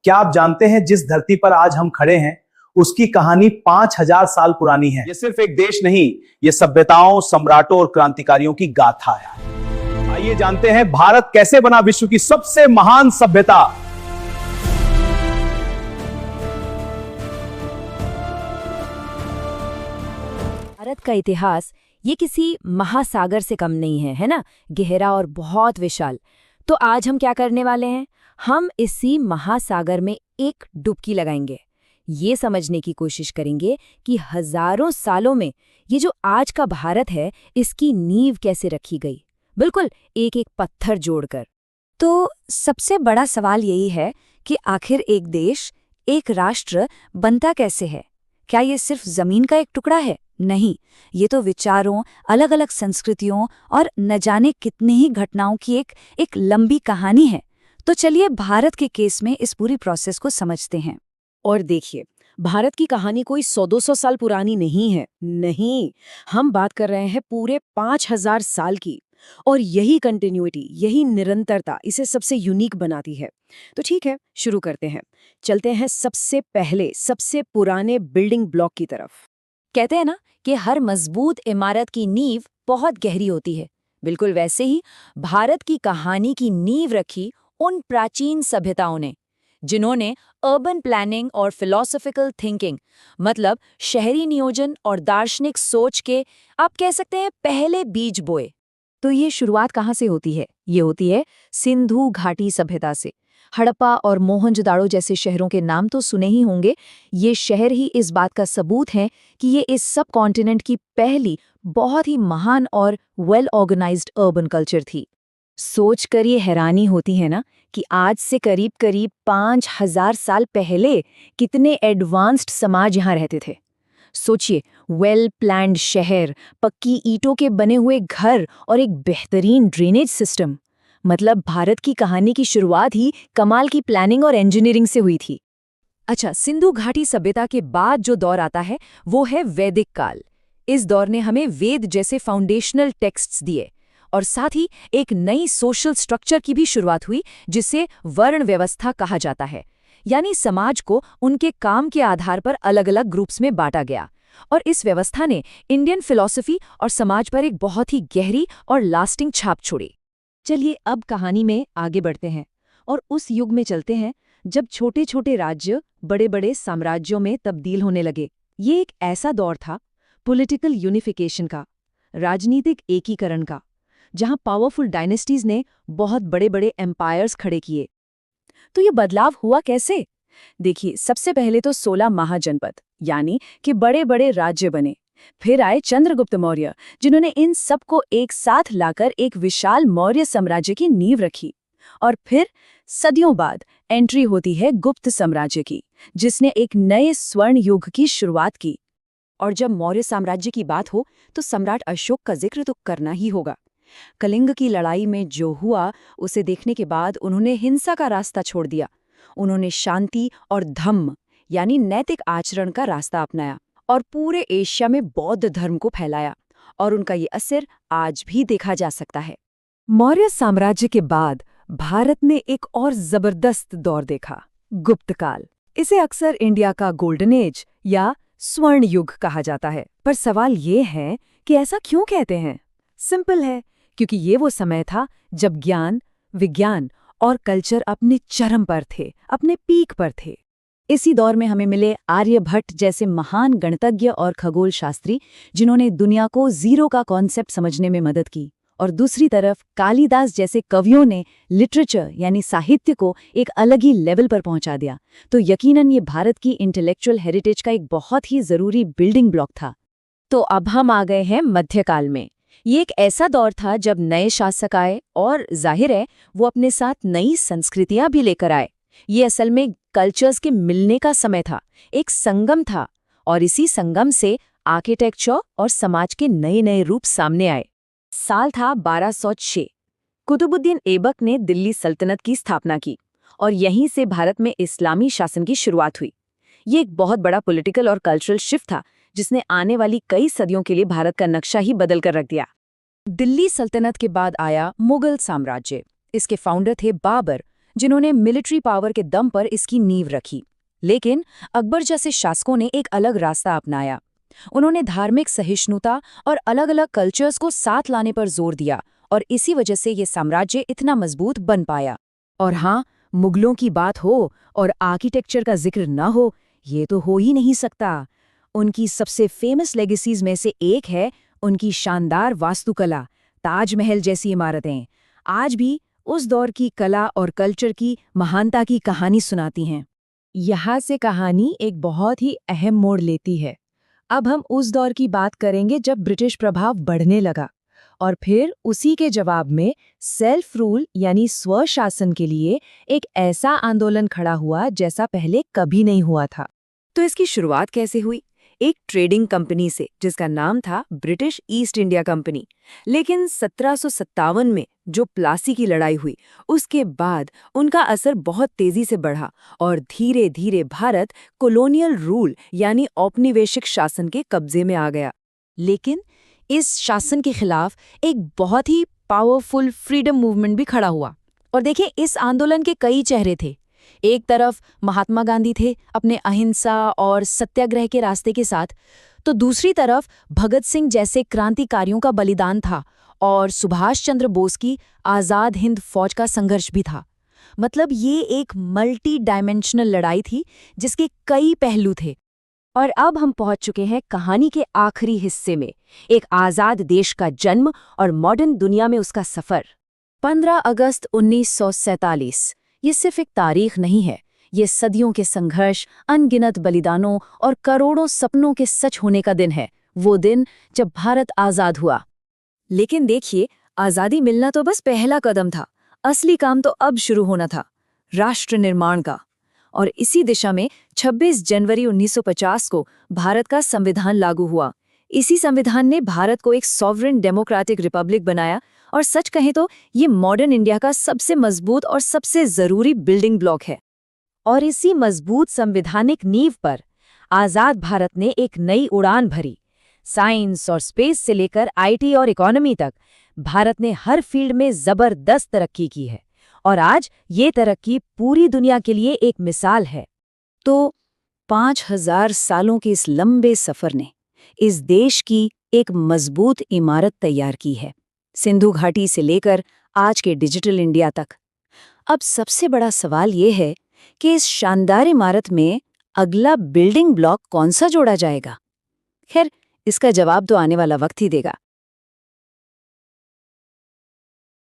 क्या आप जानते हैं जिस धरती पर आज हम खड़े हैं उसकी कहानी 5000 साल पुरानी है। ये सिर्फ एक देश नहीं, ये सभ्यताओं, सम्राटों और क्रांतिकारियों की गाथा है। आइए जानते हैं भारत कैसे बना विश्व की सबसे महान सभ्यता। भारत का इतिहास ये किसी महासागर से कम नहीं है, है ना? गहरा और बहुत विशाल। तो आज हम क्या करने वाले हैं? हम इसी महासागर में एक डुबकी लगाएंगे। ये समझने की कोशिश करेंगे कि हजारों सालों में ये जो आज का भारत है, इसकी नींव कैसे रखी गई, बिल्कुल एक एक पत्थर जोड़कर। तो सबसे बड़ा सवाल यही है कि आखिर एक देश, एक राष्ट्र बनता कैसे है? क्या ये सिर्फ जमीन का एक टुकड़ा है? नहीं, ये तो विचारों, अलग अलग संस्कृतियों और न जाने कितनी ही घटनाओं की एक लंबी कहानी है। तो चलिए भारत के केस में इस पूरी प्रोसेस को समझते हैं। और देखिए, भारत की कहानी कोई 100-200 साल पुरानी नहीं है। नहीं, हम बात कर रहे हैं पूरे 5000 साल की। और यही कंटिन्यूटी, यही निरंतरता इसे सबसे यूनिक बनाती है। तो ठीक है, शुरू करते हैं। चलते हैं सबसे पहले, सबसे पुराने बिल्डिंग ब्लॉक की तरफ। कहते हैं ना कि हर मजबूत इमारत की नींव बहुत गहरी होती है। बिल्कुल वैसे ही भारत की कहानी की नींव रखी उन प्राचीन सभ्यताओं ने, जिन्होंने अर्बन प्लानिंग और फिलॉसफिकल थिंकिंग, मतलब शहरी नियोजन और दार्शनिक सोच के, आप कह सकते हैं, पहले बीज बोए। तो ये शुरुआत कहाँ से होती है? ये होती है सिंधु घाटी सभ्यता से। हड़प्पा और मोहनजोदाड़ो जैसे शहरों के नाम तो सुने ही होंगे। ये शहर ही इस बात का सबूत हैं कि ये इस सब कॉन्टिनेंट की पहली बहुत ही महान और वेल ऑर्गेनाइज्ड अर्बन कल्चर थी। सोच कर ये हैरानी होती है ना कि आज से करीब करीब 5000 साल पहले कितने एडवांस्ड समाज यहाँ रहते थे। सोचिए, वेल प्लान्ड शहर, पक्की ईंटों के बने हुए घर और एक बेहतरीन ड्रेनेज सिस्टम। मतलब भारत की कहानी की शुरुआत ही कमाल की प्लानिंग और इंजीनियरिंग से हुई थी। अच्छा, सिंधु घाटी सभ्यता के बाद जो दौर आता है वो है वैदिक काल। इस दौर ने हमें वेद जैसे फाउंडेशनल टेक्स्ट्स दिए और साथ ही एक नई सोशल स्ट्रक्चर की भी शुरुआत हुई, जिसे वर्ण व्यवस्था कहा जाता है। यानी समाज को उनके काम के आधार पर अलग अलग ग्रुप्स में बांटा गया। और इस व्यवस्था ने इंडियन फिलॉसफी और समाज पर एक बहुत ही गहरी और लास्टिंग छाप छोड़ी। चलिए अब कहानी में आगे बढ़ते हैं और उस युग में चलते हैं जब छोटे छोटे राज्य बड़े बड़े साम्राज्यों में तब्दील होने लगे। ये एक ऐसा दौर था पॉलिटिकल यूनिफिकेशन का, राजनीतिक एकीकरण का, जहां पावरफुल डायनेस्टीज ने बहुत बड़े बड़े एम्पायर्स खड़े किए। तो ये बदलाव हुआ कैसे? देखिए, सबसे पहले तो 16 महाजनपद यानी कि बड़े बड़े राज्य बने। फिर आए चंद्रगुप्त मौर्य, जिन्होंने इन सबको एक साथ लाकर एक विशाल मौर्य साम्राज्य की नींव रखी। और फिर सदियों बाद एंट्री होती है गुप्त साम्राज्य की, जिसने एक नए स्वर्ण युग की शुरुआत की। और जब मौर्य साम्राज्य की बात हो तो सम्राट अशोक का जिक्र तो करना ही होगा। कलिंग की लड़ाई में जो हुआ, उसे देखने के बाद उन्होंने हिंसा का रास्ता छोड़ दिया। उन्होंने शांति और धम्म यानी नैतिक आचरण का रास्ता अपनाया और पूरे एशिया में बौद्ध धर्म को फैलाया। और उनका ये असर आज भी देखा जा सकता है। मौर्य साम्राज्य के बाद भारत ने एक और जबरदस्त दौर देखा, गुप्त काल। इसे अक्सर इंडिया का गोल्डन एज या स्वर्ण युग कहा जाता है। पर सवाल ये है कि ऐसा क्यों कहते हैं? सिंपल है, क्योंकि ये वो समय था जब ज्ञान, विज्ञान और कल्चर अपने चरम पर थे, अपने पीक पर थे। इसी दौर में हमें मिले आर्यभट्ट जैसे महान गणितज्ञ और खगोल शास्त्री, जिन्होंने दुनिया को जीरो का कॉन्सेप्ट समझने में मदद की। और दूसरी तरफ कालिदास जैसे कवियों ने लिटरेचर यानी साहित्य को एक अलग ही लेवल पर पहुंचा दिया। तो यकीनन ये भारत की इंटेलेक्चुअल हेरिटेज का एक बहुत ही जरूरी बिल्डिंग ब्लॉक था। तो अब हम आ गए हैं मध्यकाल में। ये एक ऐसा दौर था जब नए शासक आए और जाहिर है वो अपने साथ नई संस्कृतियां भी लेकर आए। ये असल में कल्चर्स के मिलने का समय था, एक संगम था। और इसी संगम से आर्किटेक्चर और समाज के नए नए रूप सामने आए। साल था 1206। कुतुबुद्दीन ऐबक ने दिल्ली सल्तनत की स्थापना की और यहीं से भारत में इस्लामी शासन की शुरुआत हुई। ये एक बहुत बड़ा पॉलिटिकल और कल्चरल शिफ्ट था, जिसने आने वाली कई सदियों के लिए भारत का नक्शा ही बदल कर रख दिया। दिल्ली सल्तनत के बाद आया मुगल साम्राज्य। इसके फाउंडर थे बाबर, जिन्होंने मिलिट्री पावर के दम पर इसकी नींव रखी। लेकिन अकबर जैसे शासकों ने एक अलग रास्ता अपनाया। उन्होंने धार्मिक सहिष्णुता और अलग-अलग कल्चर्स को साथ लाने पर जोर दिया और इसी वजह से ये साम्राज्य इतना मजबूत बन पाया। और हाँ, मुगलों की बात हो और आर्किटेक्चर का जिक्र न हो, ये तो हो ही नहीं सकता। उनकी सबसे फेमस लेगेसीज में से एक है उनकी शानदार वास्तुकला, ताजमहल जैसी इमारतें। आज भी उस दौर की कला और कल्चर की महानता की कहानी सुनाती हैं। यहाँ से कहानी एक बहुत ही अहम मोड़ लेती है। अब हम उस दौर की बात करेंगे जब ब्रिटिश प्रभाव बढ़ने लगा और फिर उसी के जवाब में सेल्फ रूल यानी स्वशासन के लिए एक ऐसा आंदोलन खड़ा हुआ जैसा पहले कभी नहीं हुआ था। तो इसकी शुरुआत कैसे हुई? एक ट्रेडिंग कंपनी से जिसका नाम था ब्रिटिश ईस्ट इंडिया कंपनी। लेकिन 1757 में जो प्लासी की लड़ाई हुई, उसके बाद उनका असर बहुत तेजी से बढ़ा और धीरे धीरे भारत कॉलोनियल रूल यानी औपनिवेशिक शासन के कब्जे में आ गया। लेकिन इस शासन के खिलाफ एक बहुत ही पावरफुल फ्रीडम मूवमेंट भी खड़ा हुआ। और देखिए, इस आंदोलन के कई चेहरे थे। एक तरफ महात्मा गांधी थे अपने अहिंसा और सत्याग्रह के रास्ते के साथ, तो दूसरी तरफ भगत सिंह जैसे क्रांतिकारियों का बलिदान था और सुभाष चंद्र बोस की आज़ाद हिंद फौज का संघर्ष भी था। मतलब ये एक मल्टी डायमेंशनल लड़ाई थी जिसके कई पहलू थे। और अब हम पहुंच चुके हैं कहानी के आखिरी हिस्से में, एक आज़ाद देश का जन्म और मॉडर्न दुनिया में उसका सफ़र। 15 अगस्त 1947 ये सिर्फ एक तारीख नहीं है, ये सदियों के संघर्ष, अनगिनत बलिदानों और करोड़ों सपनों के सच होने का दिन है। वो दिन जब भारत आज़ाद हुआ। लेकिन देखिए, आज़ादी मिलना तो बस पहला कदम था। असली काम तो अब शुरू होना था, राष्ट्र निर्माण का। और इसी दिशा में 26 जनवरी 1950 को भारत का संविधान लागू हुआ। इसी संविधान ने भारत को एक सॉवरेन डेमोक्रेटिक रिपब्लिक बनाया और सच कहें तो ये मॉडर्न इंडिया का सबसे मजबूत और सबसे जरूरी बिल्डिंग ब्लॉक है। और इसी मजबूत संवैधानिक नींव पर आज़ाद भारत ने एक नई उड़ान भरी। साइंस और स्पेस से लेकर आईटी और इकोनॉमी तक भारत ने हर फील्ड में जबरदस्त तरक्की की है और आज ये तरक्की पूरी दुनिया के लिए एक मिसाल है। तो 5000 सालों के इस लंबे सफर ने इस देश की एक मजबूत इमारत तैयार की है, सिंधु घाटी से लेकर आज के डिजिटल इंडिया तक। अब सबसे बड़ा सवाल ये है कि इस शानदार इमारत में अगला बिल्डिंग ब्लॉक कौन सा जोड़ा जाएगा? खैर, इसका जवाब तो आने वाला वक्त ही देगा।